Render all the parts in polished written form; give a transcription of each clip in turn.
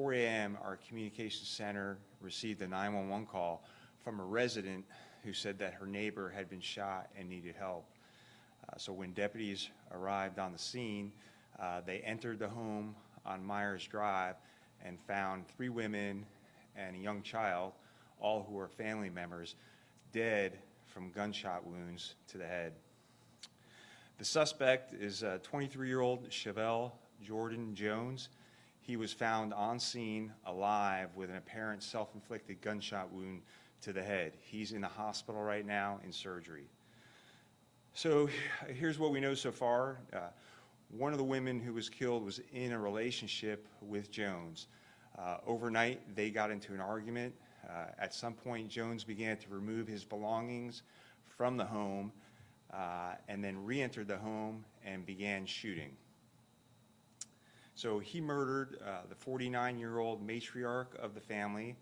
4 a.m., our communications center received a 911 call from a resident who said that her neighbor had been shot and needed help. So when deputies arrived on the scene, they entered the home on Myers Drive and found 3 women and a young child, all who were family members, dead from gunshot wounds to the head. The suspect is 23-year-old Chevelle Jordan Jones. He was found on scene alive with an apparent self-inflicted gunshot wound to the head. He's in the hospital right now in surgery. So here's what we know so far. One of the women who was killed was in a relationship with Jones. Overnight, they got into an argument. At some point, Jones began to remove his belongings from the home and then re-entered the home and began shooting. So he murdered the 49-year-old matriarch of the family,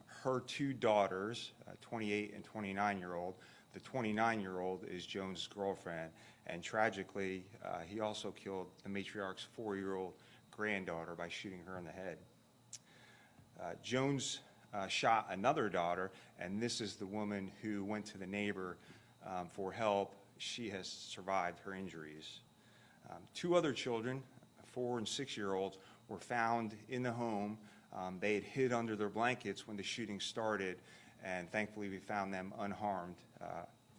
her 2 daughters, 28 and 29-year-old. The 29-year-old is Jones' girlfriend, and tragically, he also killed the matriarch's 4-year-old granddaughter by shooting her in the head. Jones shot another daughter, and this is the woman who went to the neighbor for help. She has survived her injuries. 2 other children, 4 and 6-year-olds, were found in the home. They had hid under their blankets when the shooting started, and thankfully we found them unharmed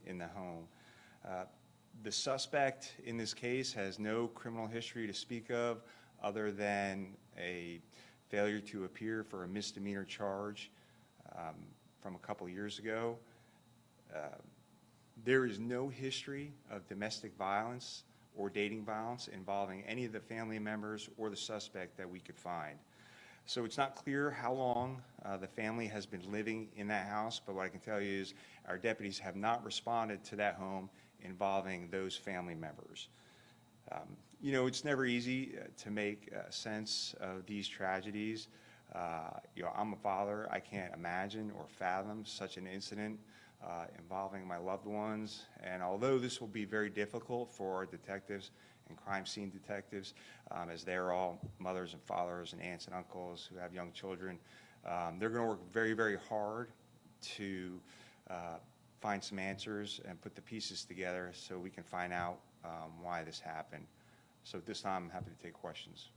in the home. The suspect in this case has no criminal history to speak of other than a failure to appear for a misdemeanor charge from a couple years ago. There is no history of domestic violence or dating violence involving any of the family members or the suspect that we could find. So it's not clear how long the family has been living in that house, but what I can tell you is our deputies have not responded to that home involving those family members. You know, it's never easy to make sense of these tragedies. You know, I'm a father. I can't imagine or fathom such an incident involving my loved ones. And although this will be very difficult for our detectives and crime scene detectives, as they're all mothers and fathers and aunts and uncles who have young children, they're going to work very, very hard to find some answers and put the pieces together so we can find out why this happened. So at this time, I'm happy to take questions.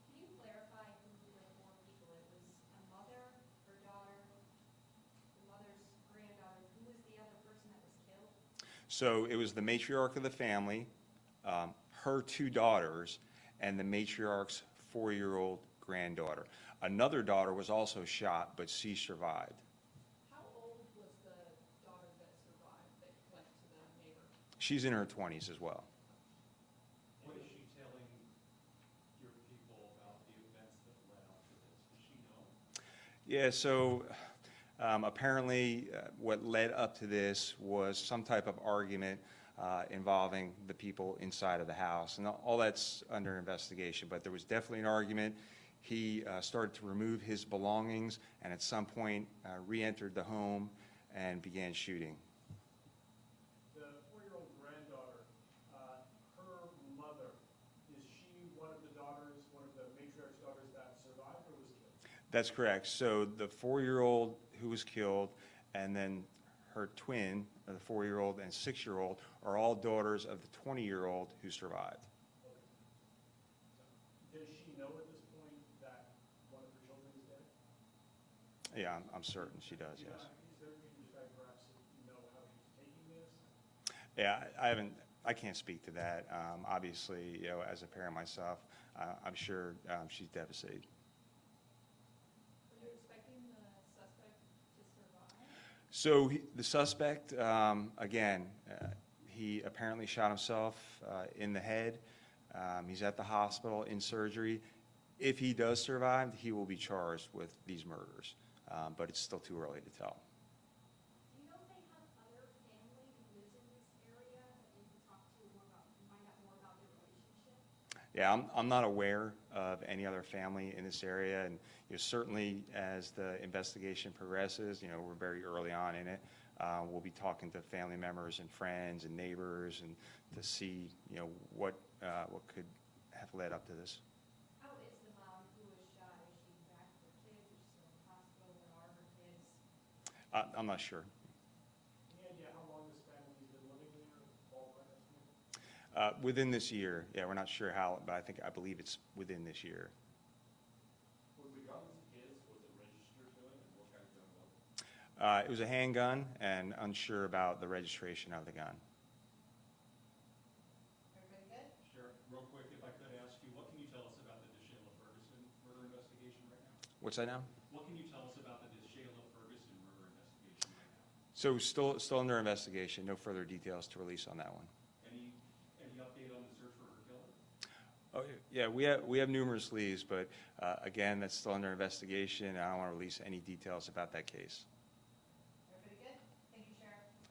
Can you clarify who the 4 people? It was a mother, her daughter, the mother's granddaughter. Who was the other person that was killed? So it was the matriarch of the family, her 2 daughters, and the matriarch's 4-year-old granddaughter. Another daughter was also shot, but she survived. How old was the daughter that survived that went to the neighbor? She's in her 20s as well. What is she telling your people about the events that led up to this? Does she know? Yeah, so apparently what led up to this was some type of argument involving the people inside of the house. And all that's under investigation, but there was definitely an argument. He started to remove his belongings and at some point re-entered the home and began shooting. The 4-year-old granddaughter, her mother, is she one of the daughters, one of the matriarch's daughters that survived or was killed? That's correct. So the 4-year-old who was killed and then her twin, the 4-year-old and 6-year-old, are all daughters of the 20-year-old who survived. Okay. Does she know at this point that one of her children is dead? Yeah, I'm certain she does, yes. Is there, can you describe perhaps if you know how she's taking this? Yeah, I can't speak to that. Obviously, you know, as a parent myself, I'm sure she's devastated. Were you expecting the suspect to survive? So the suspect, again, he apparently shot himself in the head. He's at the hospital in surgery. If he does survive, he will be charged with these murders, but it's still too early to tell. Do you know if they have other family who lives in this area that you can talk to more about, find out more about their relationship? Yeah, I'm not aware of any other family in this area, and you know, certainly as the investigation progresses, you know, we're very early on in it. We'll be talking to family members and friends and neighbors, and to see, you know, what could have led up to this. How is the mom who was shot? Is she back I'm not sure. Any idea how long this family's been living there, ballpark estimate? Within this year, yeah, we're not sure how, but I believe it's within this year. Was the gun his? Was it registered to him? And what kind of gun was it? It was a handgun, and unsure about the registration of the gun. Everybody good? Sure. Real quick, if I could ask you, what can you tell us about the DeShayla Ferguson murder investigation right now? What's that now? What can you tell us about the DeShayla Ferguson murder investigation right now? So still under investigation. No further details to release on that one. Any update on the search for her killer? Oh, yeah, we have numerous leads, but again, that's still under investigation. I don't want to release any details about that case.